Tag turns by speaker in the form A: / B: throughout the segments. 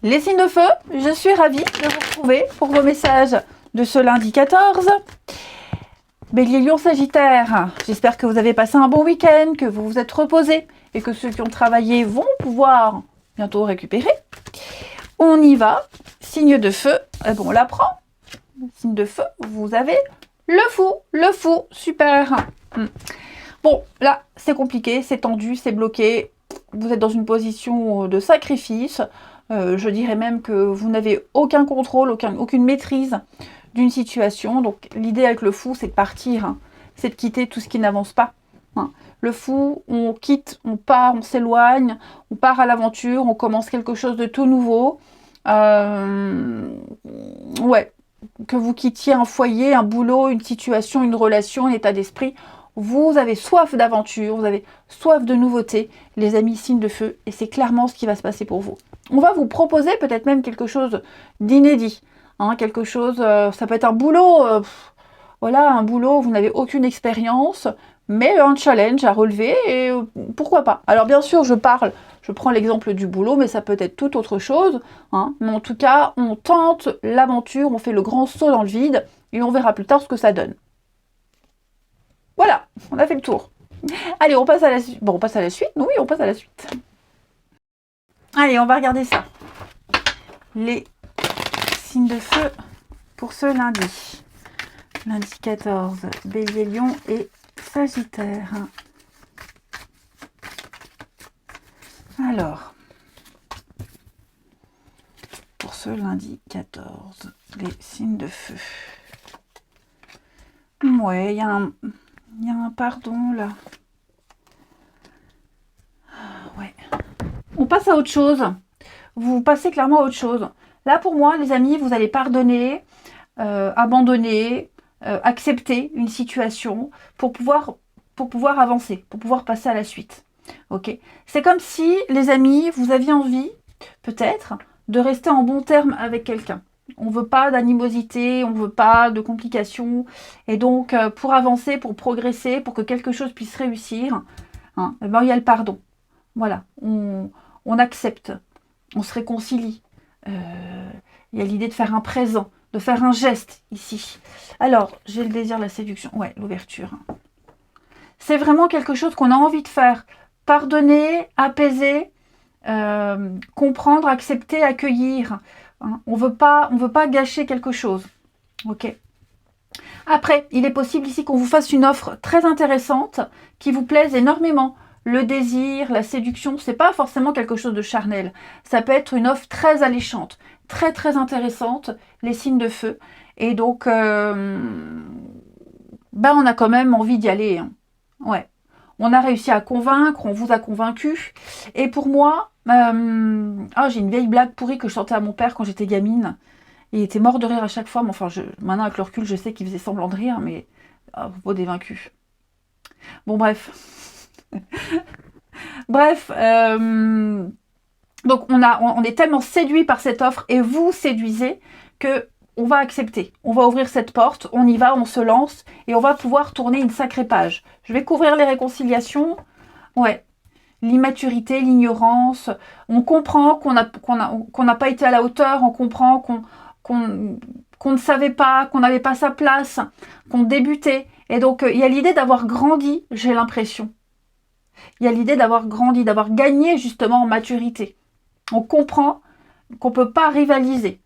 A: Les signes de feu, je suis ravie de vous retrouver pour vos messages de ce lundi 14. Bélier, Lion, Sagittaire, j'espère que vous avez passé un bon week-end, que vous vous êtes reposés et que ceux qui ont travaillé vont pouvoir bientôt récupérer. On y va. Signe de feu, bon, on l'apprend. Signe de feu, vous avez le fou, super. Bon, là, c'est compliqué, c'est tendu, c'est bloqué. Vous êtes dans une position de sacrifice. Je dirais même que vous n'avez aucun contrôle, aucune maîtrise d'une situation. Donc, l'idée avec le fou, c'est de partir, hein. C'est de quitter tout ce qui n'avance pas. Hein. Le fou, on quitte, on part, on s'éloigne, on part à l'aventure, on commence quelque chose de tout nouveau. Ouais, que vous quittiez un foyer, un boulot, une situation, une relation, un état d'esprit. Vous avez soif d'aventure, vous avez soif de nouveautés, les amis signes de feu, et c'est clairement ce qui va se passer pour vous. On va vous proposer peut-être même quelque chose d'inédit, hein, quelque chose, ça peut être un boulot, voilà, un boulot, vous n'avez aucune expérience, mais un challenge à relever, et pourquoi pas. Alors bien sûr, je prends l'exemple du boulot, mais ça peut être tout autre chose, hein, mais en tout cas, on tente l'aventure, on fait le grand saut dans le vide, et on verra plus tard ce que ça donne. Voilà, on a fait le tour. Allez, on passe à la suite. Bon, on passe à la suite. Oui, on passe à la suite. Allez, on va regarder ça. Les signes de feu pour ce lundi. Lundi 14, Bélier, Lion et Sagittaire. Alors, pour ce lundi 14, les signes de feu. Ouais, il y a un pardon là. Ouais. On passe à autre chose. Vous passez clairement à autre chose. Là, pour moi, les amis, vous allez pardonner, abandonner, accepter une situation pour pouvoir avancer, pour pouvoir passer à la suite. Ok. C'est comme si, les amis, vous aviez envie, peut-être, de rester en bon terme avec quelqu'un. On ne veut pas d'animosité, on ne veut pas de complications. Et donc, pour avancer, pour progresser, pour que quelque chose puisse réussir, hein, eh ben, il y a le pardon. Voilà, on accepte, on se réconcilie. Il y a l'idée de faire un présent, de faire un geste ici. Alors, j'ai le désir, la séduction. Ouais, l'ouverture. C'est vraiment quelque chose qu'on a envie de faire. Pardonner, apaiser, comprendre, accepter, accueillir. Hein. On veut pas gâcher quelque chose. Ok. Après, il est possible ici qu'on vous fasse une offre très intéressante qui vous plaise énormément. Le désir, la séduction, c'est pas forcément quelque chose de charnel. Ça peut être une offre très alléchante, très très intéressante, les signes de feu. Et donc, on a quand même envie d'y aller. Hein. Ouais. On a réussi à convaincre, on vous a convaincu. Et pour moi, j'ai une vieille blague pourrie que je sortais à mon père quand j'étais gamine. Il était mort de rire à chaque fois. Mais enfin, maintenant avec le recul, je sais qu'il faisait semblant de rire, mais à propos des vaincus. Bon, bref. Bref. Donc, on est tellement séduit par cette offre et vous séduisez que on va accepter. On va ouvrir cette porte, on y va, on se lance et on va pouvoir tourner une sacrée page. Je vais couvrir les réconciliations. Ouais. L'immaturité, l'ignorance. On comprend qu'on n'a pas été à la hauteur. On comprend qu'on ne savait pas, qu'on n'avait pas sa place, qu'on débutait. Et donc, il y a l'idée d'avoir grandi, j'ai l'impression. Il y a l'idée d'avoir grandi, d'avoir gagné justement en maturité. On comprend qu'on ne peut pas rivaliser.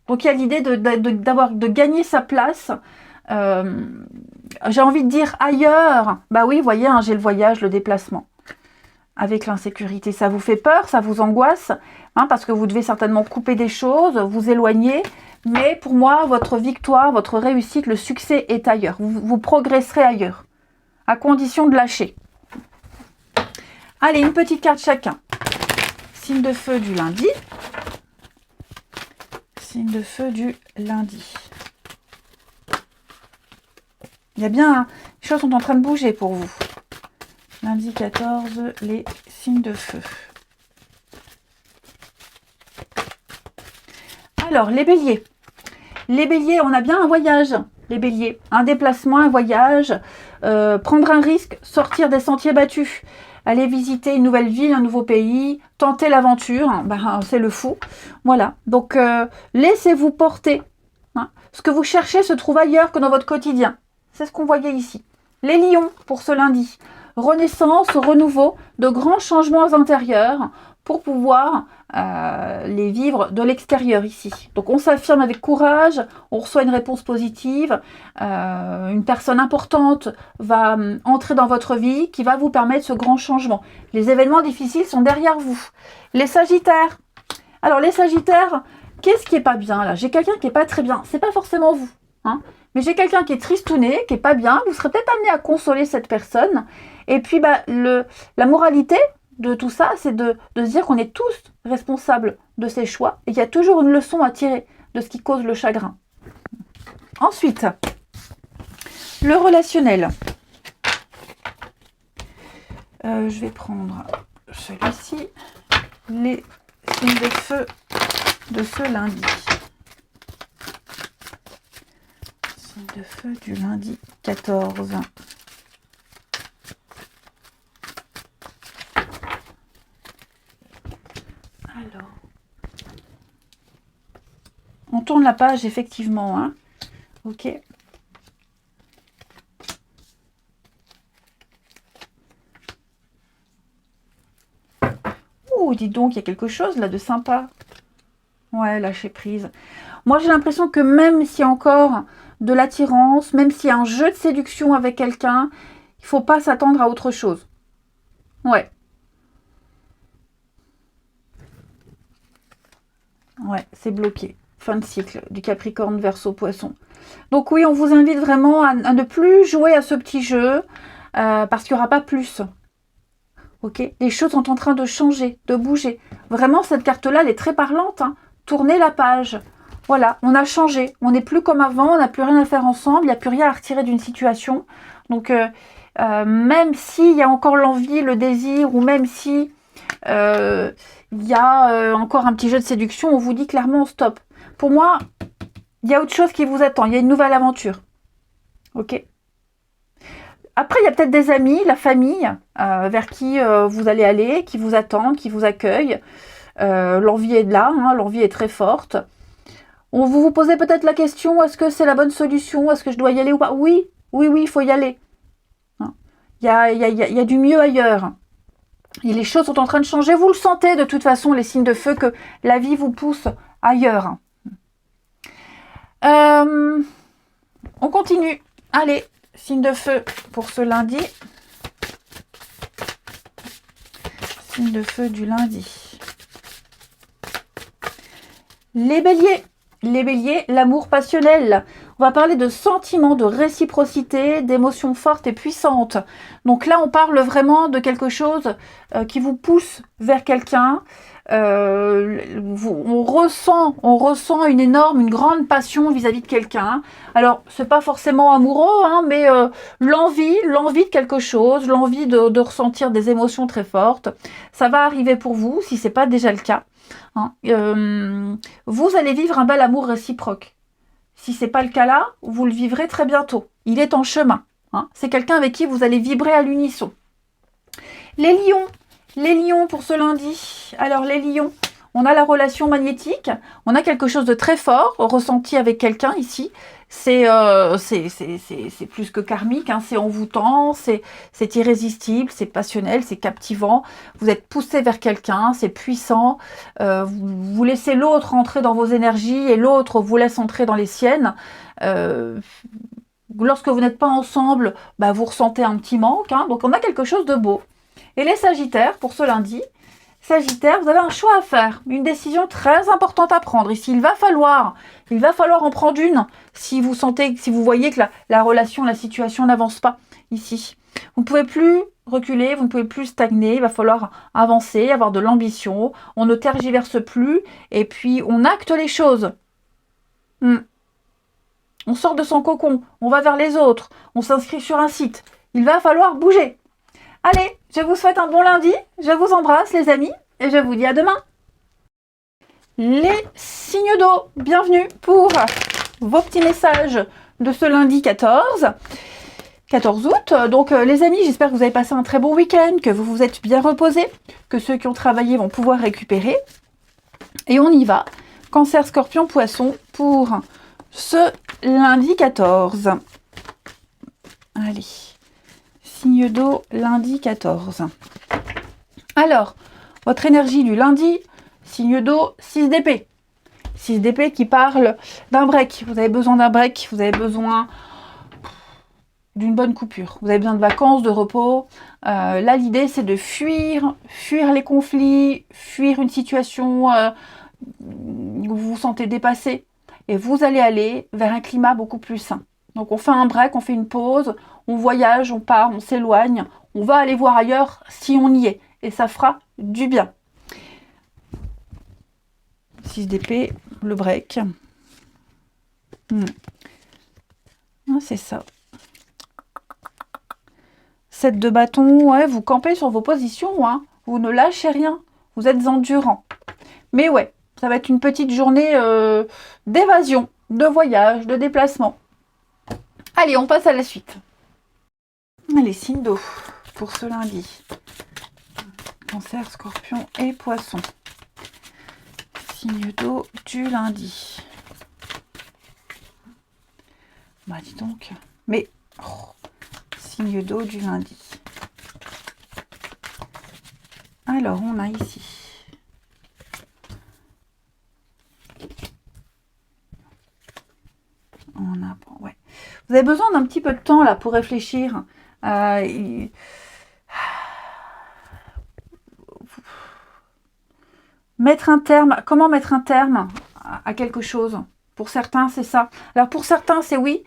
A: Donc, il y a l'idée de gagner sa place. J'ai envie de dire ailleurs. Bah oui, vous voyez, hein, j'ai le voyage, le déplacement. Avec l'insécurité, ça vous fait peur, ça vous angoisse, hein, parce que vous devez certainement couper des choses, vous éloigner. Mais pour moi, votre victoire, votre réussite, le succès est ailleurs. Vous progresserez ailleurs, à condition de lâcher. Allez, une petite carte chacun. Signe de feu du lundi. Signe de feu du lundi. Il y a bien, hein, les choses sont en train de bouger pour vous. Lundi 14, les signes de feu. Alors, les béliers. Les béliers, on a bien un voyage. Les béliers, un déplacement, un voyage, prendre un risque, sortir des sentiers battus. aller visiter une nouvelle ville, un nouveau pays, tenter l'aventure, ben, c'est le fou. Voilà, donc laissez-vous porter. Hein. Ce que vous cherchez se trouve ailleurs que dans votre quotidien. C'est ce qu'on voyait ici. Les lions pour ce lundi. Renaissance, renouveau, de grands changements intérieurs pour pouvoir les vivre de l'extérieur ici. Donc on s'affirme avec courage, on reçoit une réponse positive, une personne importante va entrer dans votre vie qui va vous permettre ce grand changement. Les événements difficiles sont derrière vous. Les Sagittaires. Alors les Sagittaires, qu'est-ce qui est pas bien là? J'ai quelqu'un qui est pas très bien. C'est pas forcément vous, hein, mais j'ai quelqu'un qui est tristouné, qui est pas bien. Vous serez peut-être amené à consoler cette personne. Et puis bah, la moralité de tout ça, c'est de se dire qu'on est tous responsables de ses choix et qu'il y a toujours une leçon à tirer de ce qui cause le chagrin. Ensuite, le relationnel. Je vais prendre celui-ci, les signes de feu de ce lundi. Signe de feu du lundi 14. Alors, on tourne la page effectivement, hein. Ok. Oh, dis donc, il y a quelque chose là de sympa. Ouais, lâcher prise. Moi, j'ai l'impression que même s'il y a encore de l'attirance, même s'il y a un jeu de séduction avec quelqu'un, il ne faut pas s'attendre à autre chose. Ouais. Ouais, c'est bloqué. Fin de cycle du Capricorne, Verseau, Poisson. Donc oui, on vous invite vraiment à ne plus jouer à ce petit jeu parce qu'il n'y aura pas plus. Ok, les choses sont en train de changer, de bouger. Vraiment, cette carte-là, elle est très parlante. Hein. Tournez la page. Voilà, on a changé. On n'est plus comme avant, on n'a plus rien à faire ensemble, il n'y a plus rien à retirer d'une situation. Donc, même s'il y a encore l'envie, le désir, ou même si il y a encore un petit jeu de séduction, on vous dit clairement stop. Pour moi, il y a autre chose qui vous attend. Il y a une nouvelle aventure. Ok. Après, il y a peut-être des amis, la famille, vers qui vous allez aller, qui vous attendent, qui vous accueillent. L'envie est là, hein, l'envie est très forte. Vous vous posez peut-être la question, est-ce que c'est la bonne solution? Est-ce que je dois y aller ou pas? Oui, oui, oui, il faut y aller. Hein. Il y a du mieux ailleurs. Et les choses sont en train de changer. Vous le sentez de toute façon, les signes de feu, que la vie vous pousse ailleurs. On continue. Allez, signe de feu pour ce lundi. Signe de feu du lundi. Les béliers. Les béliers, l'amour passionnel. On va parler de sentiments, de réciprocité, d'émotions fortes et puissantes. Donc là, on parle vraiment de quelque chose qui vous pousse vers quelqu'un. On ressent une grande passion vis-à-vis de quelqu'un. Alors, c'est pas forcément amoureux, hein, mais l'envie de quelque chose, l'envie de ressentir des émotions très fortes. Ça va arriver pour vous, si c'est pas déjà le cas. Hein. Vous allez vivre un bel amour réciproque. Si ce n'est pas le cas là, vous le vivrez très bientôt. Il est en chemin. Hein. C'est quelqu'un avec qui vous allez vibrer à l'unisson. Les lions pour ce lundi. Alors les lions, on a la relation magnétique, on a quelque chose de très fort ressenti avec quelqu'un ici. C'est plus que karmique, hein. C'est envoûtant, c'est irrésistible, c'est passionnel, c'est captivant. Vous êtes poussé vers quelqu'un, c'est puissant. Vous laissez l'autre entrer dans vos énergies et l'autre vous laisse entrer dans les siennes. Lorsque vous n'êtes pas ensemble, bah, vous ressentez un petit manque. Hein. Donc on a quelque chose de beau. Et les Sagittaires, pour ce lundi, Sagittaire, vous avez un choix à faire, une décision très importante à prendre. Ici, il va falloir en prendre une si vous voyez que la relation, la situation n'avance pas ici. Vous ne pouvez plus reculer, vous ne pouvez plus stagner, il va falloir avancer, avoir de l'ambition, on ne tergiverse plus et puis on acte les choses. On sort de son cocon, on va vers les autres, on s'inscrit sur un site. Il va falloir bouger. Allez, je vous souhaite un bon lundi, je vous embrasse les amis, et je vous dis à demain. Les signes d'eau, bienvenue pour vos petits messages de ce lundi 14. 14 août. Donc les amis, j'espère que vous avez passé un très bon week-end, que vous vous êtes bien reposés, que ceux qui ont travaillé vont pouvoir récupérer. Et on y va. Cancer, Scorpion, Poisson pour ce lundi 14. Allez, signe d'eau, lundi 14. Alors, votre énergie du lundi, signe d'eau, 6 d'épée. 6 d'épée qui parle d'un break. Vous avez besoin d'un break, vous avez besoin d'une bonne coupure. Vous avez besoin de vacances, de repos. Là, l'idée, c'est de fuir les conflits, fuir une situation où vous vous sentez dépassé. Et vous allez aller vers un climat beaucoup plus sain. Donc, on fait un break, on fait une pause, on voyage, on part, on s'éloigne. On va aller voir ailleurs si on y est. Et ça fera du bien. 6 d'épée, le break. Ah, c'est ça. 7 de bâton, ouais, vous campez sur vos positions, hein. Vous ne lâchez rien, vous êtes endurant. Mais ouais, ça va être une petite journée d'évasion, de voyage, de déplacement. Allez, on passe à la suite. Allez, signe d'eau pour ce lundi. Cancer, Scorpion et Poisson. Signe d'eau du lundi. Bah dis donc. Mais... signe d'eau du lundi. Alors, on a ici. On a... ouais. Vous avez besoin d'un petit peu de temps là pour réfléchir. Mettre un terme. Comment mettre un terme à quelque chose? Pour certains, c'est ça. Alors, pour certains, c'est oui.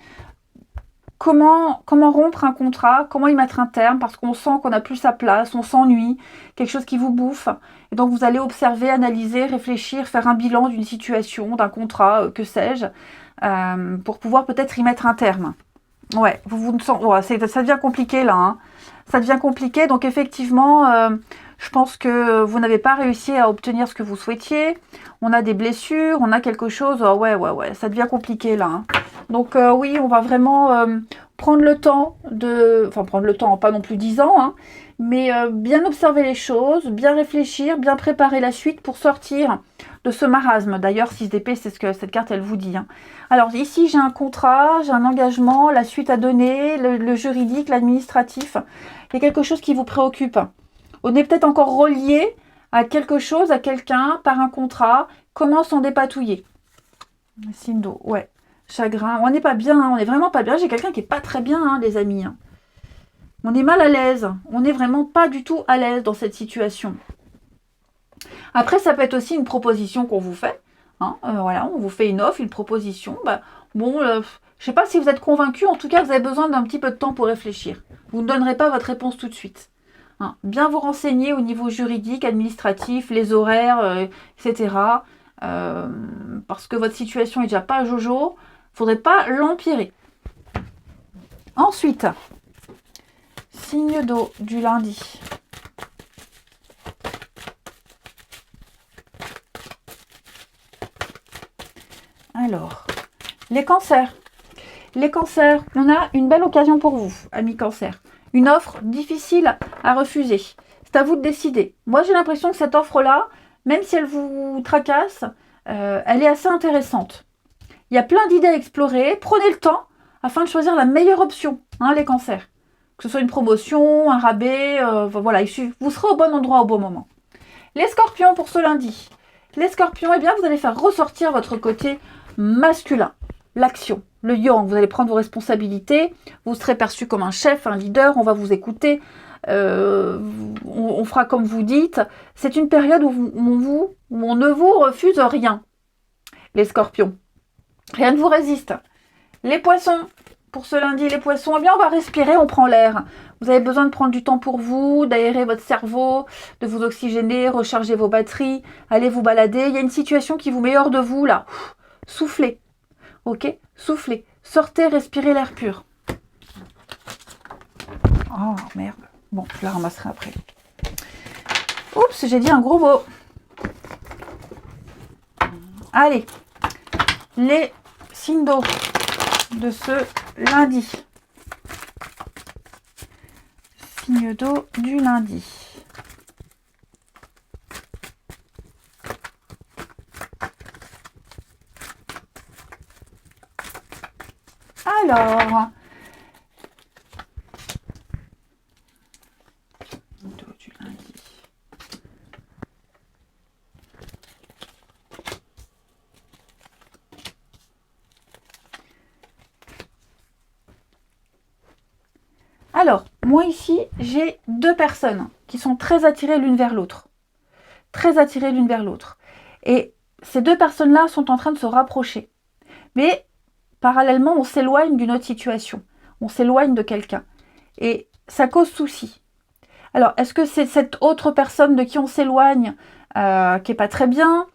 A: Comment rompre un contrat, comment y mettre un terme, parce qu'on sent qu'on n'a plus sa place, on s'ennuie, quelque chose qui vous bouffe. Et donc vous allez observer, analyser, réfléchir, faire un bilan d'une situation, d'un contrat, que sais-je, pour pouvoir peut-être y mettre un terme. Ouais, ça devient compliqué là, hein. Ça devient compliqué, donc effectivement, je pense que vous n'avez pas réussi à obtenir ce que vous souhaitiez. On a des blessures, on a quelque chose, ouais, ça devient compliqué là, hein. Donc oui, on va vraiment prendre le temps prendre le temps, pas non plus 10 ans, hein, mais bien observer les choses, bien réfléchir, bien préparer la suite pour sortir de ce marasme. D'ailleurs, 6 d'épée, c'est ce que cette carte, elle vous dit, hein. Alors ici, j'ai un contrat, j'ai un engagement, la suite à donner, le juridique, l'administratif. Il y a quelque chose qui vous préoccupe. On est peut-être encore relié à quelque chose, à quelqu'un, par un contrat. Comment s'en dépatouiller? Signe d'eau, ouais. Chagrin, on n'est pas bien, hein, on n'est vraiment pas bien. J'ai quelqu'un qui n'est pas très bien, hein, les amis, hein. On est mal à l'aise, on n'est vraiment pas du tout à l'aise dans cette situation. Après, ça peut être aussi une proposition qu'on vous fait, hein, voilà, on vous fait une offre, une proposition. Je ne sais pas si vous êtes convaincu, en tout cas, vous avez besoin d'un petit peu de temps pour réfléchir. Vous ne donnerez pas votre réponse tout de suite, hein. Bien vous renseigner au niveau juridique, administratif, les horaires, etc. Parce que votre situation n'est déjà pas jojo. Il ne faudrait pas l'empirer. Ensuite, signe d'eau du lundi. Alors, les cancers. Les cancers, on a une belle occasion pour vous, amis cancers. Une offre difficile à refuser. C'est à vous de décider. Moi, j'ai l'impression que cette offre-là, même si elle vous tracasse, elle est assez intéressante. Il y a plein d'idées à explorer. Prenez le temps afin de choisir la meilleure option, hein, les cancers. Que ce soit une promotion, un rabais, voilà, vous serez au bon endroit au bon moment. Les scorpions pour ce lundi. Les scorpions, eh bien, vous allez faire ressortir votre côté masculin, l'action, le yang. Vous allez prendre vos responsabilités. Vous serez perçu comme un chef, un leader. On va vous écouter. On fera comme vous dites. C'est une période où on ne vous refuse rien. Les scorpions. Rien ne vous résiste. Les poissons, pour ce lundi, les poissons, eh bien on va respirer, on prend l'air. Vous avez besoin de prendre du temps pour vous, d'aérer votre cerveau, de vous oxygéner, recharger vos batteries, aller vous balader. Il y a une situation qui vous met hors de vous, là. Soufflez, ok? Soufflez. Sortez, respirez l'air pur. Oh, merde. Bon, je la ramasserai après. Oups, j'ai dit un gros mot. Allez. Les signes d'eau de ce lundi. Signe d'eau du lundi. Alors, d'eau du lundi. Alors, moi ici, j'ai deux personnes qui sont très attirées l'une vers l'autre. Très attirées l'une vers l'autre. Et ces deux personnes-là sont en train de se rapprocher. Mais parallèlement, on s'éloigne d'une autre situation. On s'éloigne de quelqu'un. Et ça cause souci. Alors, est-ce que c'est cette autre personne de qui on s'éloigne qui n'est pas très bien?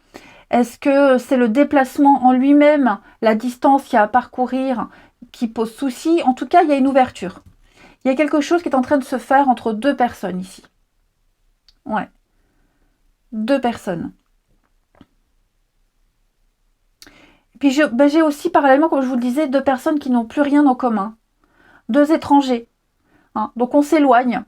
A: Est-ce que c'est le déplacement en lui-même, la distance qu'il y a à parcourir qui pose souci? En tout cas, il y a une ouverture. Il y a quelque chose qui est en train de se faire entre deux personnes ici. Ouais. Deux personnes. Puis j'ai aussi parallèlement, comme je vous le disais, deux personnes qui n'ont plus rien en commun. Deux étrangers. Hein. Donc on s'éloigne.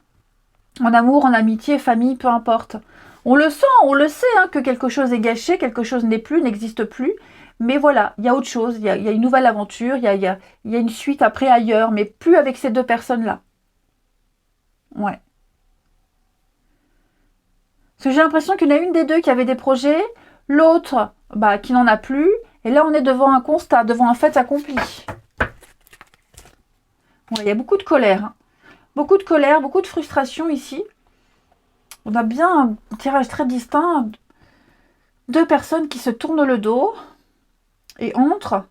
A: En amour, en amitié, famille, peu importe. On le sent, on le sait, hein, que quelque chose est gâché, quelque chose n'est plus, n'existe plus. Mais voilà, il y a autre chose, il y a une nouvelle aventure, il y a une suite après ailleurs, mais plus avec ces deux personnes-là. Ouais. Parce que j'ai l'impression qu'il y en a une des deux qui avait des projets, l'autre qui n'en a plus. Et là, on est devant un constat, devant un fait accompli. Ouais, il y a beaucoup de colère. Hein. Beaucoup de colère, beaucoup de frustration ici. On a bien un tirage très distinct. Deux personnes qui se tournent le dos. Et entre,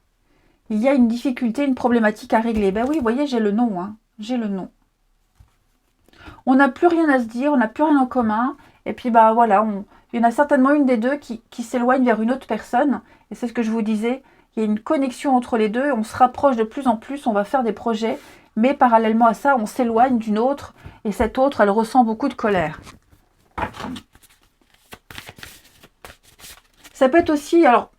A: il y a une difficulté, une problématique à régler. Ben oui, vous voyez, j'ai le nom. Hein. J'ai le nom. On n'a plus rien à se dire, on n'a plus rien en commun. Et puis, voilà, il y en a certainement une des deux qui s'éloigne vers une autre personne. Et c'est ce que je vous disais. Il y a une connexion entre les deux. On se rapproche de plus en plus. On va faire des projets. Mais parallèlement à ça, on s'éloigne d'une autre. Et cette autre, elle ressent beaucoup de colère. Ça peut être aussi, alors,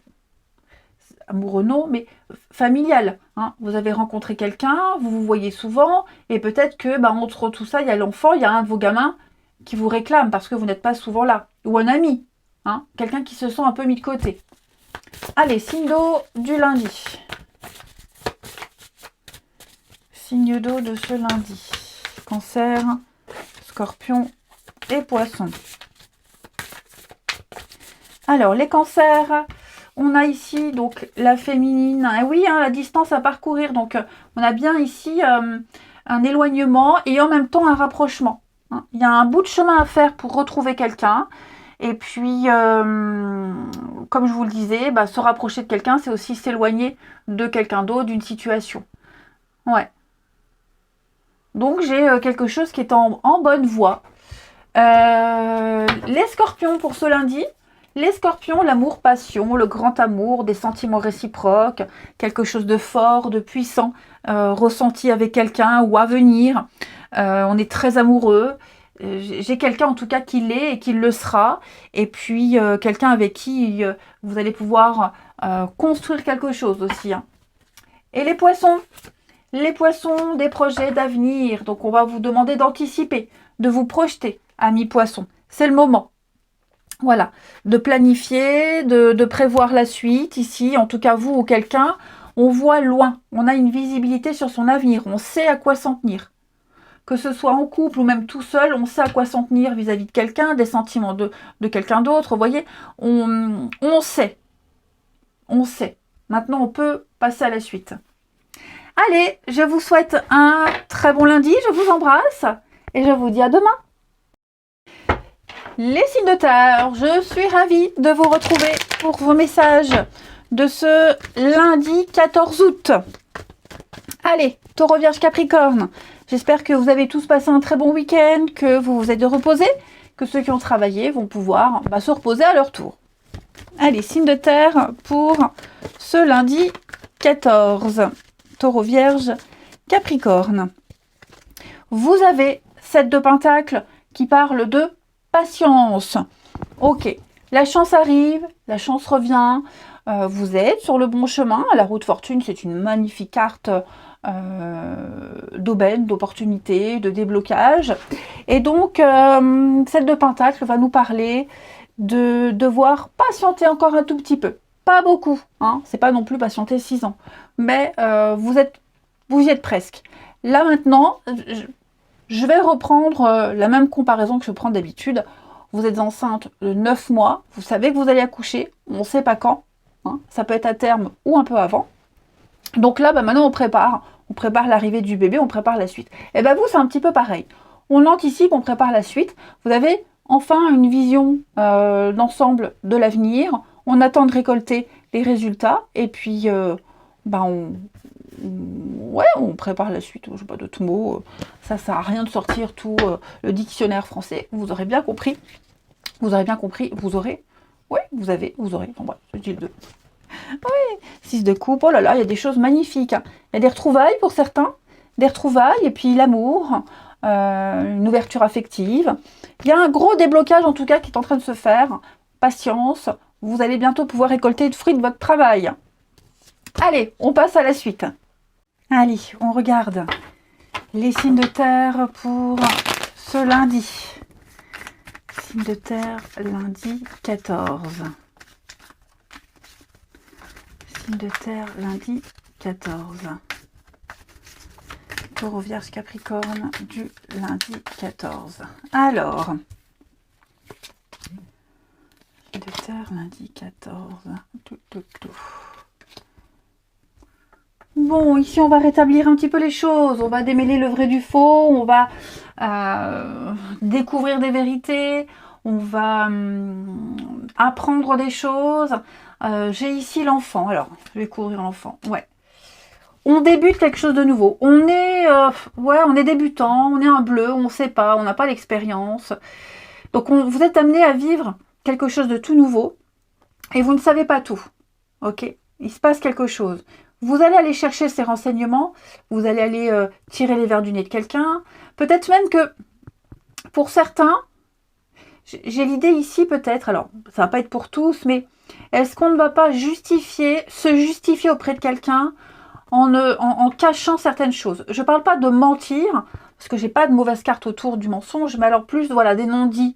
A: amoureux non, mais familial. Hein. Vous avez rencontré quelqu'un, vous vous voyez souvent, et peut-être que entre tout ça, il y a l'enfant, il y a un de vos gamins qui vous réclame parce que vous n'êtes pas souvent là. Ou un ami, hein. Quelqu'un qui se sent un peu mis de côté. Allez, signe d'eau du lundi. Signe d'eau de ce lundi. Cancer, Scorpion et Poisson. Alors, les cancers, on a ici donc la féminine. Et oui, hein, la distance à parcourir. Donc, on a bien ici un éloignement et en même temps un rapprochement. Hein. Il y a un bout de chemin à faire pour retrouver quelqu'un. Et puis, comme je vous le disais, se rapprocher de quelqu'un, c'est aussi s'éloigner de quelqu'un d'autre, d'une situation. Ouais. Donc, j'ai quelque chose qui est en bonne voie. Les scorpions pour ce lundi. Les scorpions, l'amour, passion, le grand amour, des sentiments réciproques, quelque chose de fort, de puissant, ressenti avec quelqu'un ou à venir. On est très amoureux. J'ai quelqu'un en tout cas qui l'est et qui le sera. Et puis quelqu'un avec qui vous allez pouvoir construire quelque chose aussi. Hein. Et les poissons, des projets d'avenir. Donc on va vous demander d'anticiper, de vous projeter, amis poissons. C'est le moment. Voilà, de planifier, de prévoir la suite ici, en tout cas vous ou quelqu'un, on voit loin, on a une visibilité sur son avenir, on sait à quoi s'en tenir. Que ce soit en couple ou même tout seul, on sait à quoi s'en tenir vis-à-vis de quelqu'un, des sentiments de quelqu'un d'autre, vous voyez, on sait. On sait. Maintenant, on peut passer à la suite. Allez, je vous souhaite un très bon lundi, je vous embrasse et je vous dis à demain. Les signes de terre, je suis ravie de vous retrouver pour vos messages de ce lundi 14 août. Allez, Taureau, Vierge, Capricorne, j'espère que vous avez tous passé un très bon week-end, que vous vous êtes reposés, que ceux qui ont travaillé vont pouvoir se reposer à leur tour. Allez, signe de terre pour ce lundi 14. Taureau, Vierge, Capricorne. Vous avez 7 de Pentacles qui parle de patience. Ok, la chance arrive, la chance revient, vous êtes sur le bon chemin. La roue de fortune, c'est une magnifique carte d'aubaine, d'opportunité, de déblocage. Et donc, celle de Pentacle va nous parler de devoir patienter encore un tout petit peu. Pas beaucoup, hein, c'est pas non plus patienter 6 ans, mais vous y êtes presque. Là maintenant, je vais reprendre la même comparaison que je prends d'habitude. Vous êtes enceinte de 9 mois, vous savez que vous allez accoucher, on ne sait pas quand, hein, ça peut être à terme ou un peu avant. Donc là, maintenant on prépare l'arrivée du bébé, on prépare la suite. Et bien vous, c'est un petit peu pareil. On anticipe, on prépare la suite. Vous avez enfin une vision d'ensemble de l'avenir. On attend de récolter les résultats et puis on prépare la suite. Je sais pas d'autres mots. Ça sert à rien de sortir tout le dictionnaire français. Vous aurez bien compris. Vous aurez bien compris. Vous aurez. Oui, vous aurez. Bon, bref, je dis le 2. Oui, 6 de coupe, oh là là, il y a des choses magnifiques. Il y a des retrouvailles pour certains, des retrouvailles, et puis l'amour, une ouverture affective. Il y a un gros déblocage en tout cas qui est en train de se faire. Patience, vous allez bientôt pouvoir récolter le fruit de votre travail. Allez, on passe à la suite. Allez, on regarde les signes de terre pour ce lundi. Signe de terre, lundi 14. Signe de terre, lundi 14. Taureau, Vierge, Capricorne, du lundi 14. Alors, signe de terre, lundi 14. Bon, ici, on va rétablir un petit peu les choses. On va démêler le vrai du faux. On va découvrir des vérités. On va apprendre des choses. J'ai ici l'enfant. Alors, je vais couvrir l'enfant. Ouais. On débute quelque chose de nouveau. On est débutant. On est un bleu. On ne sait pas. On n'a pas l'expérience. Donc, vous êtes amené à vivre quelque chose de tout nouveau. Et vous ne savez pas tout. Ok ? Il se passe quelque chose. Vous allez aller chercher ces renseignements, vous allez aller tirer les verres du nez de quelqu'un. Peut-être même que, pour certains, j'ai l'idée ici peut-être, alors ça ne va pas être pour tous, mais est-ce qu'on ne va pas se justifier auprès de quelqu'un en cachant certaines choses? Je ne parle pas de mentir, parce que j'ai pas de mauvaise carte autour du mensonge, mais alors plus voilà, des non-dits.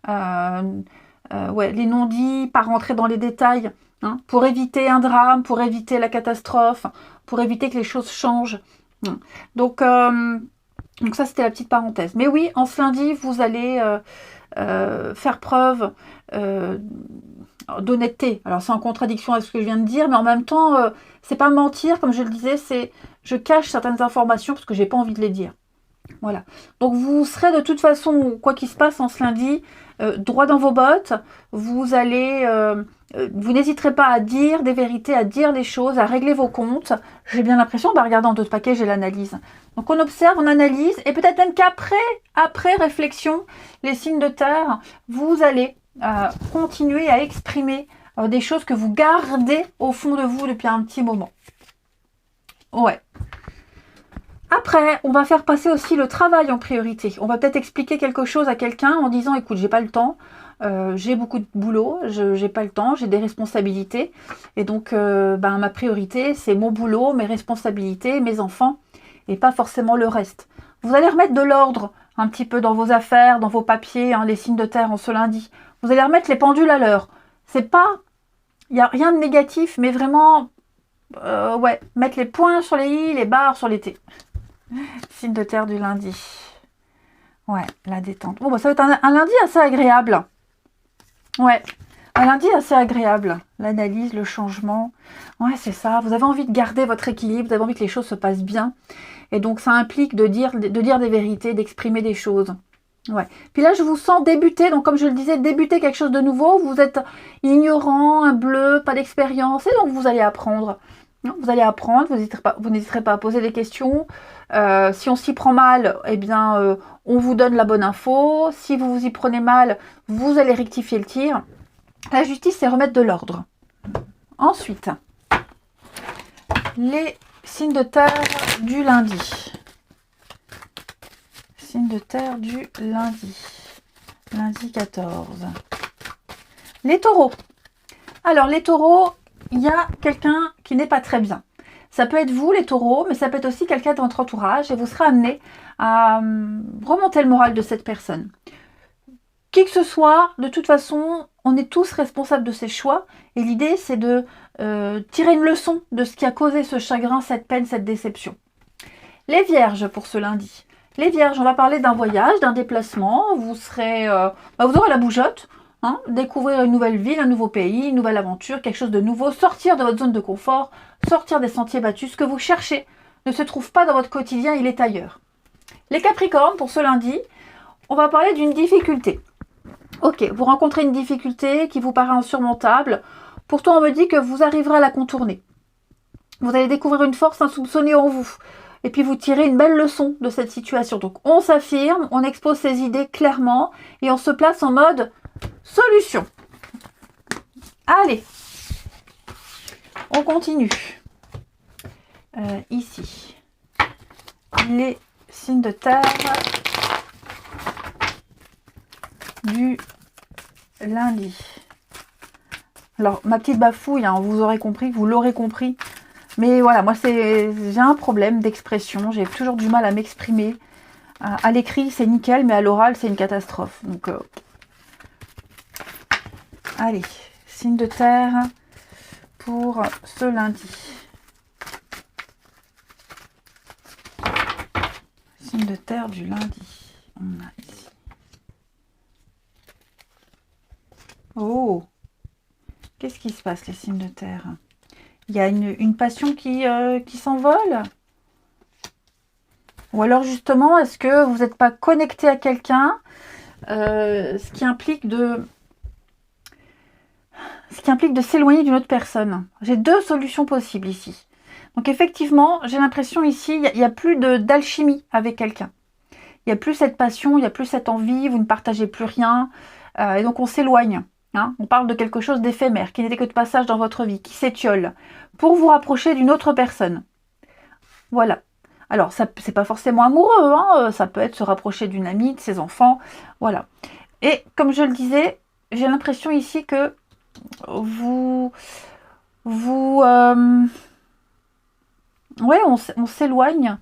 A: Les non-dits, pas rentrer dans les détails. Hein, pour éviter un drame, pour éviter la catastrophe, pour éviter que les choses changent. Donc ça, c'était la petite parenthèse. Mais oui, en ce lundi, vous allez faire preuve d'honnêteté. Alors, c'est en contradiction avec ce que je viens de dire, mais en même temps, c'est pas mentir, comme je le disais, c'est je cache certaines informations parce que j'ai pas envie de les dire. Voilà. Donc, vous serez de toute façon, quoi qu'il se passe en ce lundi, droit dans vos bottes. Vous allez... vous n'hésiterez pas à dire des vérités, à dire les choses, à régler vos comptes. J'ai bien l'impression, regardant d'autres paquets, j'ai l'analyse. Donc on observe, on analyse, et peut-être même après réflexion, les signes de terre, vous allez continuer à exprimer des choses que vous gardez au fond de vous depuis un petit moment. Ouais. Après, on va faire passer aussi le travail en priorité. On va peut-être expliquer quelque chose à quelqu'un en disant, écoute, j'ai pas le temps. J'ai beaucoup de boulot, j'ai pas le temps, j'ai des responsabilités et donc ma priorité c'est mon boulot, mes responsabilités, mes enfants et pas forcément le reste. Vous allez remettre de l'ordre un petit peu dans vos affaires, dans vos papiers, hein, les signes de terre en ce lundi. Vous allez remettre les pendules à l'heure. C'est pas, il n'y a rien de négatif, mais vraiment mettre les points sur les i, les barres sur les t. Signe de terre du lundi. Ouais, la détente. Bon, ça va être un lundi assez agréable. Ouais, un lundi assez agréable. L'analyse, le changement. Ouais, c'est ça. Vous avez envie de garder votre équilibre, vous avez envie que les choses se passent bien. Et donc, ça implique de dire des vérités, d'exprimer des choses. Ouais. Puis là, je vous sens débuter. Donc, comme je le disais, débuter quelque chose de nouveau. Vous êtes ignorant, un bleu, pas d'expérience. Et donc, vous allez apprendre. Vous allez apprendre, vous n'hésiterez pas à poser des questions. Si on s'y prend mal, eh bien, on vous donne la bonne info. Si vous vous y prenez mal, vous allez rectifier le tir. La justice, c'est remettre de l'ordre. Ensuite, les signes de terre du lundi. Signes de terre du lundi. Lundi 14. Les taureaux. Alors, les taureaux, il y a quelqu'un qui n'est pas très bien. Ça peut être vous, les taureaux, mais ça peut être aussi quelqu'un de votre entourage et vous serez amené à remonter le moral de cette personne. Qui que ce soit, de toute façon, on est tous responsables de ses choix et l'idée c'est de tirer une leçon de ce qui a causé ce chagrin, cette peine, cette déception. Les vierges pour ce lundi. Les vierges, on va parler d'un voyage, d'un déplacement, vous serez, vous aurez la bougeotte, hein, découvrir une nouvelle ville, un nouveau pays, une nouvelle aventure, quelque chose de nouveau, sortir de votre zone de confort, sortir des sentiers battus, ce que vous cherchez ne se trouve pas dans votre quotidien, il est ailleurs. Les capricornes pour ce lundi, on va parler d'une difficulté. Ok, vous rencontrez une difficulté qui vous paraît insurmontable. Pourtant, on me dit que vous arriverez à la contourner. Vous allez découvrir une force insoupçonnée en vous. Et puis, vous tirez une belle leçon de cette situation. Donc, on s'affirme, on expose ses idées clairement et on se place en mode solution. Allez, on continue. Ici, les signes de terre du lundi. Alors, ma petite bafouille, hein, vous aurez compris, vous l'aurez compris. Mais voilà, moi, j'ai un problème d'expression. J'ai toujours du mal à m'exprimer. À l'écrit, c'est nickel, mais à l'oral, c'est une catastrophe. Donc, allez, signe de terre pour ce lundi. Signe de terre du lundi. On a ici. Oh, qu'est-ce qui se passe, les signes de terre? Il y a une passion qui s'envole? Ou alors justement, est-ce que vous n'êtes pas connecté à quelqu'un, ce qui implique de s'éloigner d'une autre personne? J'ai deux solutions possibles ici. Donc effectivement, j'ai l'impression ici, il n'y a plus d'alchimie avec quelqu'un. Il n'y a plus cette passion, il n'y a plus cette envie, vous ne partagez plus rien. Et donc on s'éloigne. Hein, on parle de quelque chose d'éphémère, qui n'était que de passage dans votre vie, qui s'étiole, pour vous rapprocher d'une autre personne. Voilà. Alors, ça c'est pas forcément amoureux, hein, ça peut être se rapprocher d'une amie, de ses enfants, voilà. Et comme je le disais, j'ai l'impression ici que ouais, on s'éloigne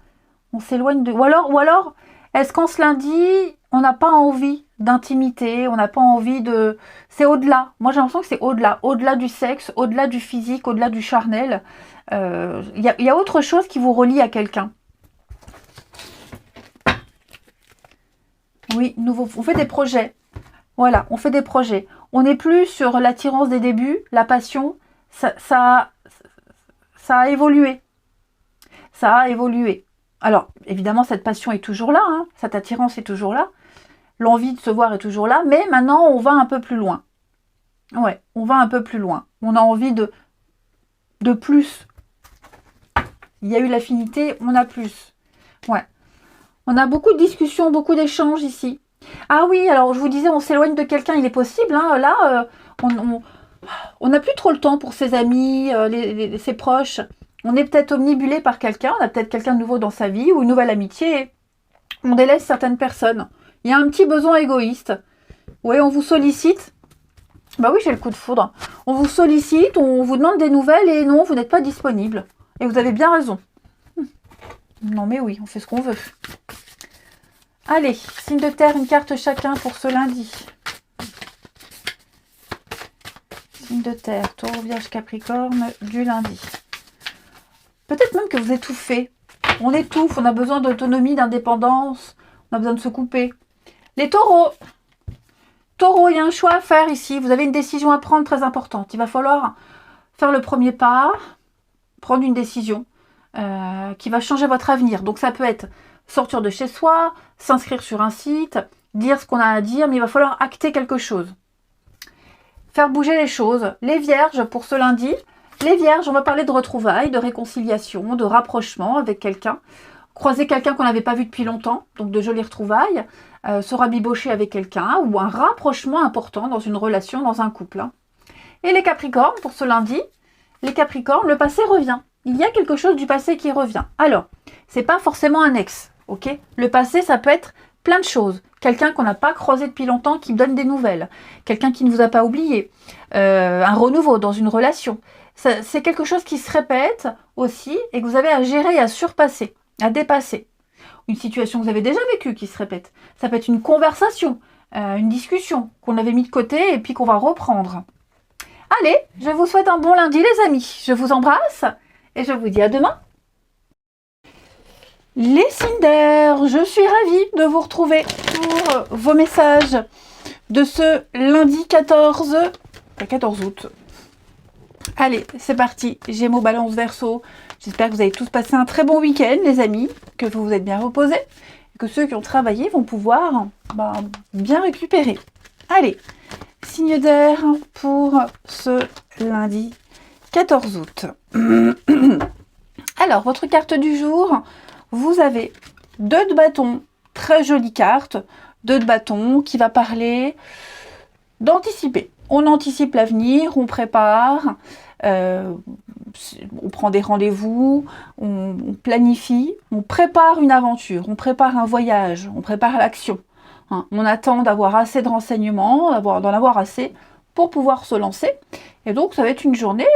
A: de... Ou alors, est-ce qu'en ce lundi, on n'a pas envie d'intimité, on n'a pas envie de... C'est au-delà. Moi, j'ai l'impression que c'est au-delà. Au-delà du sexe, au-delà du physique, au-delà du charnel. Il y a autre chose qui vous relie à quelqu'un. Oui, on fait des projets. Voilà, on fait des projets. On n'est plus sur l'attirance des débuts, la passion. Ça a évolué. Ça a évolué. Alors, évidemment, cette passion est toujours là, hein, cette attirance est toujours là, l'envie de se voir est toujours là, mais maintenant, on va un peu plus loin. Ouais, on va un peu plus loin. On a envie de plus. Il y a eu l'affinité, on a plus. Ouais. On a beaucoup de discussions, beaucoup d'échanges ici. Ah oui, alors je vous disais, on s'éloigne de quelqu'un, il est possible, hein, là, on n'a plus trop le temps pour ses amis, ses proches. On est peut-être omnibulé par quelqu'un, on a peut-être quelqu'un de nouveau dans sa vie ou une nouvelle amitié. On délaisse certaines personnes. Il y a un petit besoin égoïste. Oui, on vous sollicite. Bah oui, j'ai le coup de foudre. On vous sollicite, on vous demande des nouvelles et non, vous n'êtes pas disponible. Et vous avez bien raison. Non mais oui, on fait ce qu'on veut. Allez, signe de terre, une carte chacun pour ce lundi. Signe de terre, Taureau, Vierge, Capricorne du lundi. Peut-être même que vous étouffez. On étouffe, on a besoin d'autonomie, d'indépendance, on a besoin de se couper. Les taureaux. Taureau, il y a un choix à faire ici. Vous avez une décision à prendre très importante. Il va falloir faire le premier pas, prendre une décision qui va changer votre avenir. Donc ça peut être sortir de chez soi, s'inscrire sur un site, dire ce qu'on a à dire, mais il va falloir acter quelque chose. Faire bouger les choses. Les vierges, pour ce lundi, les vierges, on va parler de retrouvailles, de réconciliation, de rapprochement avec quelqu'un. Croiser quelqu'un qu'on n'avait pas vu depuis longtemps, donc de jolies retrouvailles. Se rabibocher avec quelqu'un ou un rapprochement important dans une relation, dans un couple. Hein. Et les capricornes, pour ce lundi, les capricornes, le passé revient. Il y a quelque chose du passé qui revient. Alors, c'est pas forcément un ex, ok? Le passé, ça peut être plein de choses. quelqu'un qu'on n'a pas croisé depuis longtemps qui donne des nouvelles, quelqu'un qui ne vous a pas oublié, un renouveau dans une relation. C'est quelque chose qui se répète aussi et que vous avez à gérer et à surpasser, à dépasser. Une situation que vous avez déjà vécue qui se répète. Ça peut être une conversation, une discussion qu'on avait mis de côté et puis qu'on va reprendre. Allez, je vous souhaite un bon lundi les amis. Je vous embrasse et je vous dis à demain. Les Cinder, je suis ravie de vous retrouver pour vos messages de ce lundi 14 août. Allez, c'est parti. Gémeaux, Balance, Verseau. J'espère que vous avez tous passé un très bon week-end, les amis, que vous vous êtes bien reposés, et que ceux qui ont travaillé vont pouvoir bien récupérer. Allez, signe d'air pour ce lundi 14 août. Alors, votre carte du jour, vous avez 2 de bâton, très jolie carte, 2 de bâton qui va parler d'anticiper. On anticipe l'avenir, on prépare, on prend des rendez-vous, on planifie, on prépare une aventure, on prépare un voyage, on prépare l'action. Hein. On attend d'avoir assez de renseignements, d'en avoir assez pour pouvoir se lancer. Et donc, ça va être une journée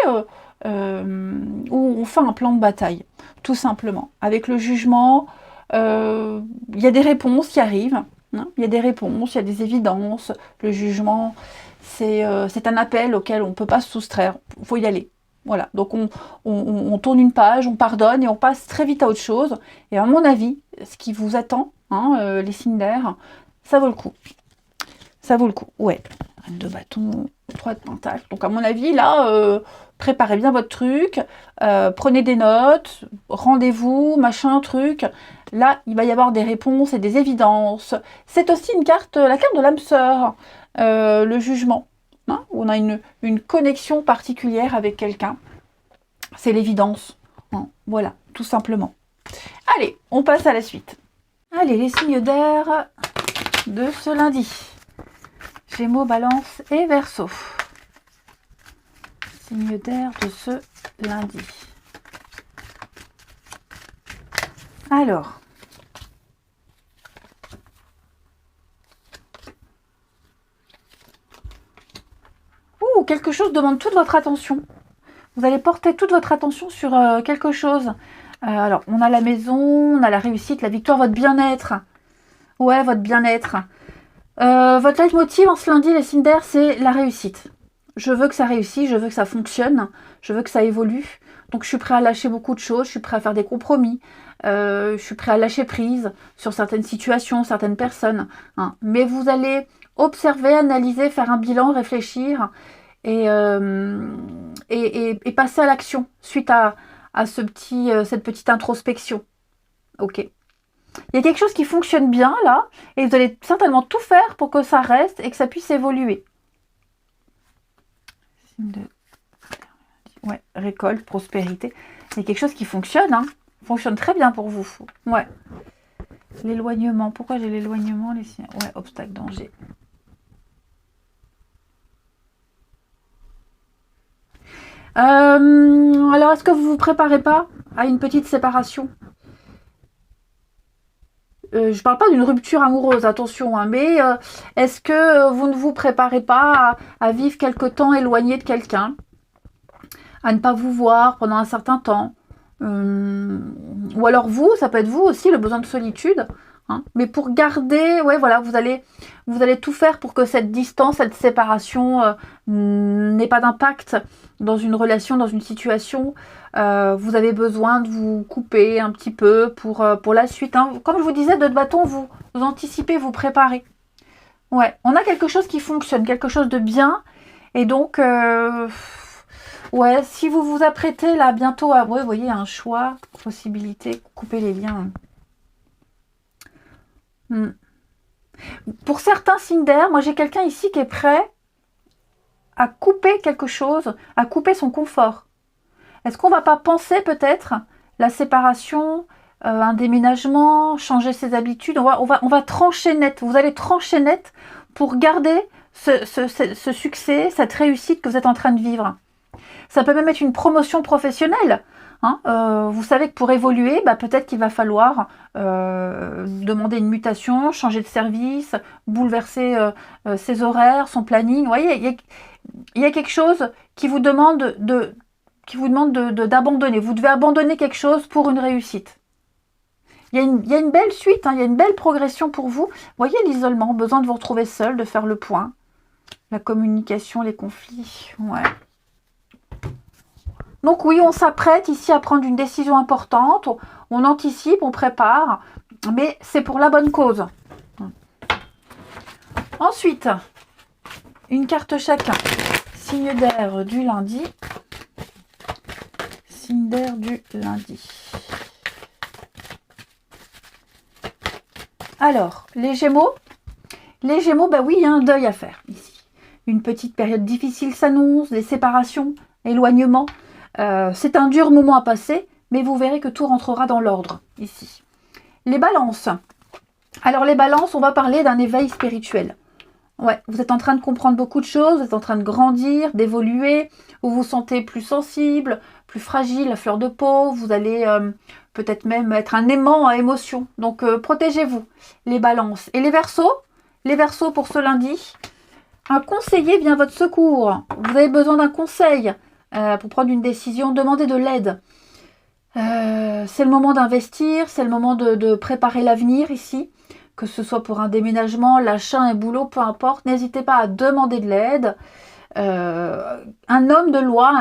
A: où on fait un plan de bataille, tout simplement. Avec le jugement, il y a des réponses qui arrivent. Hein. Il y a des réponses, il y a des évidences. Le jugement, c'est un appel auquel on ne peut pas se soustraire. Il faut y aller. Voilà, donc on tourne une page, on pardonne et on passe très vite à autre chose. Et à mon avis, ce qui vous attend, hein, les signes d'air, ça vaut le coup. Ça vaut le coup, ouais. Reine de bâton, 3 de pentacle. Donc à mon avis, là, préparez bien votre truc, prenez des notes, rendez-vous, machin, truc. Là, il va y avoir des réponses et des évidences. C'est aussi la carte de l'âme sœur, le jugement. Hein, où on a une connexion particulière avec quelqu'un. C'est l'évidence. Hein, voilà, tout simplement. Allez, on passe à la suite. Allez, les signes d'air de ce lundi. Gémeaux, Balance et Verseau. Signe d'air de ce lundi. Alors, quelque chose demande toute votre attention. Vous allez porter toute votre attention sur quelque chose. Alors, on a la maison, on a la réussite, la victoire, votre bien-être. Ouais, votre bien-être. Votre leitmotiv en ce lundi, les signes d'air, c'est la réussite. Je veux que ça réussisse, je veux que ça fonctionne, je veux que ça évolue. Donc, je suis prêt à lâcher beaucoup de choses, je suis prêt à faire des compromis. Je suis prêt à lâcher prise sur certaines situations, certaines personnes. Hein. Mais vous allez observer, analyser, faire un bilan, réfléchir et passer à l'action suite à cette petite introspection. Ok. Il y a quelque chose qui fonctionne bien là, et vous allez certainement tout faire pour que ça reste et que ça puisse évoluer. Ouais, récolte, prospérité. Il y a quelque chose qui fonctionne, hein. Fonctionne très bien pour vous. Ouais. L'éloignement. Pourquoi j'ai l'éloignement les... Ouais, obstacle, danger. Alors, est-ce que vous vous préparez pas à une petite séparation? Je parle pas d'une rupture amoureuse, attention, hein, mais est-ce que vous ne vous préparez pas à vivre quelque temps éloigné de quelqu'un, à ne pas vous voir pendant un certain temps, ou alors vous, ça peut être vous aussi, le besoin de solitude, hein, mais pour garder, ouais, voilà, vous allez tout faire pour que cette distance, cette séparation n'ait pas d'impact dans une relation, dans une situation. Vous avez besoin de vous couper un petit peu pour la suite. Hein. Comme je vous disais, de bâton, vous anticipez, vous préparez. Ouais, on a quelque chose qui fonctionne, quelque chose de bien. Et donc, ouais, si vous vous apprêtez là bientôt à, ouais, vous voyez, un choix, possibilité, couper les liens. Pour certains signes d'air, moi j'ai quelqu'un ici qui est prêt à couper quelque chose, à couper son confort. Est-ce qu'on ne va pas penser peut-être la séparation, un déménagement, changer ses habitudes, on va trancher net, vous allez trancher net pour garder ce succès, cette réussite que vous êtes en train de vivre. Ça peut même être une promotion professionnelle. Hein. Vous savez que pour évoluer, peut-être qu'il va falloir demander une mutation, changer de service, bouleverser ses horaires, son planning. Vous voyez, il y a quelque chose qui vous demande d'abandonner. Vous devez abandonner quelque chose pour une réussite. Il y a une belle suite, hein, il y a une belle progression pour vous. Vous voyez l'isolement, besoin de vous retrouver seul, de faire le point. La communication, les conflits, ouais. Donc oui, on s'apprête ici à prendre une décision importante, on anticipe, on prépare, mais c'est pour la bonne cause. Ensuite, une carte chacun. Signe d'air du lundi. Signe d'air du lundi. Alors, les Gémeaux. Les Gémeaux, oui, il y a un deuil à faire ici. Une petite période difficile s'annonce, des séparations, éloignements. C'est un dur moment à passer, mais vous verrez que tout rentrera dans l'ordre ici. Les balances. Alors les balances, on va parler d'un éveil spirituel. Ouais, vous êtes en train de comprendre beaucoup de choses, vous êtes en train de grandir, d'évoluer, vous vous sentez plus sensible, plus fragile, à fleur de peau, vous allez peut-être même être un aimant à émotion. Donc protégez-vous, les balances. Et les Verseaux pour ce lundi, un conseiller vient à votre secours. Vous avez besoin d'un conseil pour prendre une décision, demandez de l'aide. C'est le moment d'investir, c'est le moment de préparer l'avenir ici. Que ce soit pour un déménagement, l'achat, un boulot, peu importe, n'hésitez pas à demander de l'aide. Un homme de loi,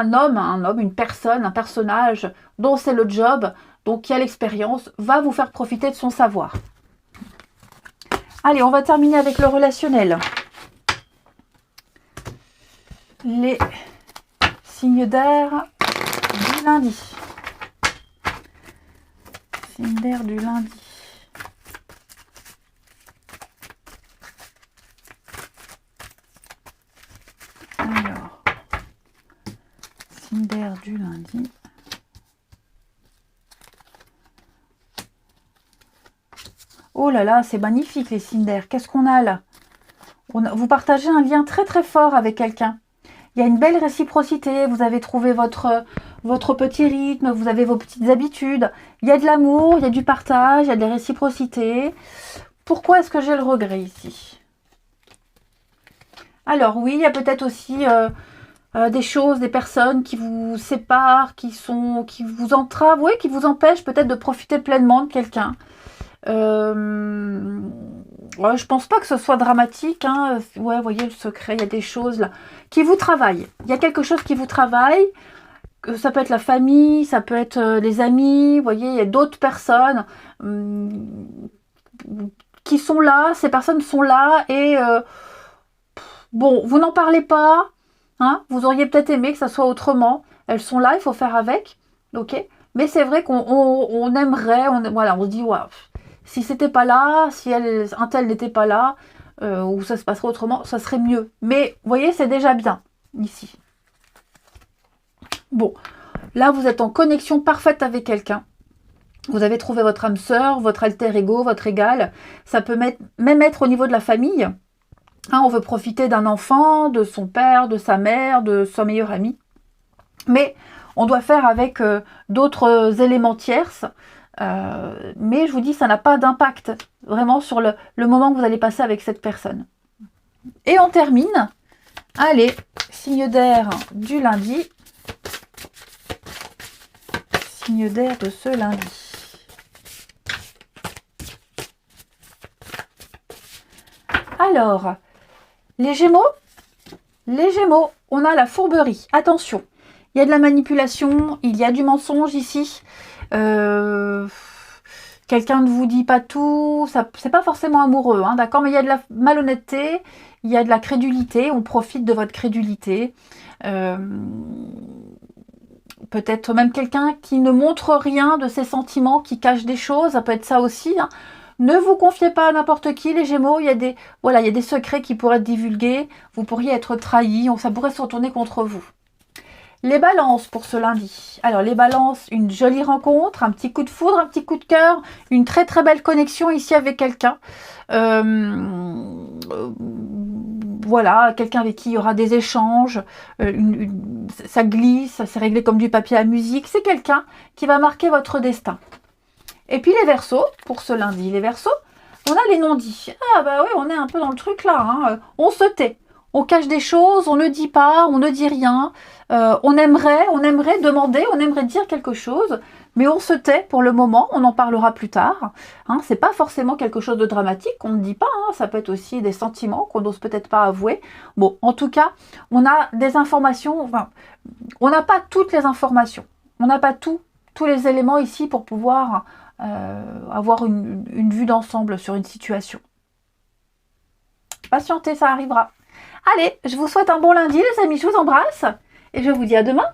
A: une personne, un personnage dont c'est le job, donc qui a l'expérience, va vous faire profiter de son savoir. Allez, on va terminer avec le relationnel. Les signes d'air du lundi. Signes d'air du lundi. Alors, signe d'air du lundi. Oh là là, c'est magnifique les signes d'air. Qu'est-ce qu'on a là? Vous partagez un lien très très fort avec quelqu'un. Il y a une belle réciprocité. Vous avez trouvé votre petit rythme, vous avez vos petites habitudes. Il y a de l'amour, il y a du partage, il y a de la réciprocité. Pourquoi est-ce que j'ai le regret ici? Alors oui, il y a peut-être aussi des choses, des personnes qui vous séparent, qui vous entravent, oui, qui vous empêchent peut-être de profiter pleinement de quelqu'un. Ouais, je pense pas que ce soit dramatique. Hein. Ouais, vous voyez le secret, il y a des choses là qui vous travaillent. Il y a quelque chose qui vous travaille. Ça peut être la famille, ça peut être les amis. Vous voyez, il y a d'autres personnes qui sont là. Ces personnes sont là et bon, vous n'en parlez pas. Hein, vous auriez peut-être aimé que ça soit autrement. Elles sont là, il faut faire avec. Ok. Mais c'est vrai qu'on aimerait, on se dit, ouais, si c'était pas là, si un tel n'était pas là, ou ça se passerait autrement, ça serait mieux. Mais vous voyez, c'est déjà bien ici. Bon, là vous êtes en connexion parfaite avec quelqu'un. Vous avez trouvé votre âme sœur, votre alter ego, votre égal. Ça peut même être au niveau de la famille. Hein, on veut profiter d'un enfant, de son père, de sa mère, de son meilleur ami. Mais on doit faire avec d'autres éléments tierces. Mais je vous dis, ça n'a pas d'impact vraiment sur le moment que vous allez passer avec cette personne. Et on termine. Allez, signe d'air du lundi. Signe d'air de ce lundi. Alors, les Gémeaux, on a la fourberie. Attention, il y a de la manipulation, il y a du mensonge ici. Quelqu'un ne vous dit pas tout, c'est pas forcément amoureux, hein, d'accord, mais il y a de la malhonnêteté, il y a de la crédulité, on profite de votre crédulité. Peut-être même quelqu'un qui ne montre rien de ses sentiments, qui cache des choses, ça peut être ça aussi. Hein. Ne vous confiez pas à n'importe qui, les Gémeaux, il y a des secrets qui pourraient être divulgués, vous pourriez être trahis, ça pourrait se retourner contre vous. Les balances pour ce lundi. Alors les balances, une jolie rencontre, un petit coup de foudre, un petit coup de cœur, une très très belle connexion ici avec quelqu'un. voilà, quelqu'un avec qui il y aura des échanges, ça glisse, ça s'est réglé comme du papier à musique. C'est quelqu'un qui va marquer votre destin. Et puis les Verseaux, pour ce lundi, les Verseaux, on a les non-dits. Ah bah oui, on est un peu dans le truc là, hein. On se tait, on cache des choses, on ne dit pas, on ne dit rien. On aimerait demander, on aimerait dire quelque chose, mais on se tait pour le moment, on en parlera plus tard. Hein, c'est pas forcément quelque chose de dramatique qu'on ne dit pas, hein, ça peut être aussi des sentiments qu'on n'ose peut-être pas avouer. Bon, en tout cas, on a des informations, enfin, on n'a pas toutes les informations, on n'a pas tous les éléments ici pour pouvoir avoir une vue d'ensemble sur une situation. Patientez, ça arrivera. Allez, je vous souhaite un bon lundi les amis, je vous embrasse et je vous dis à demain.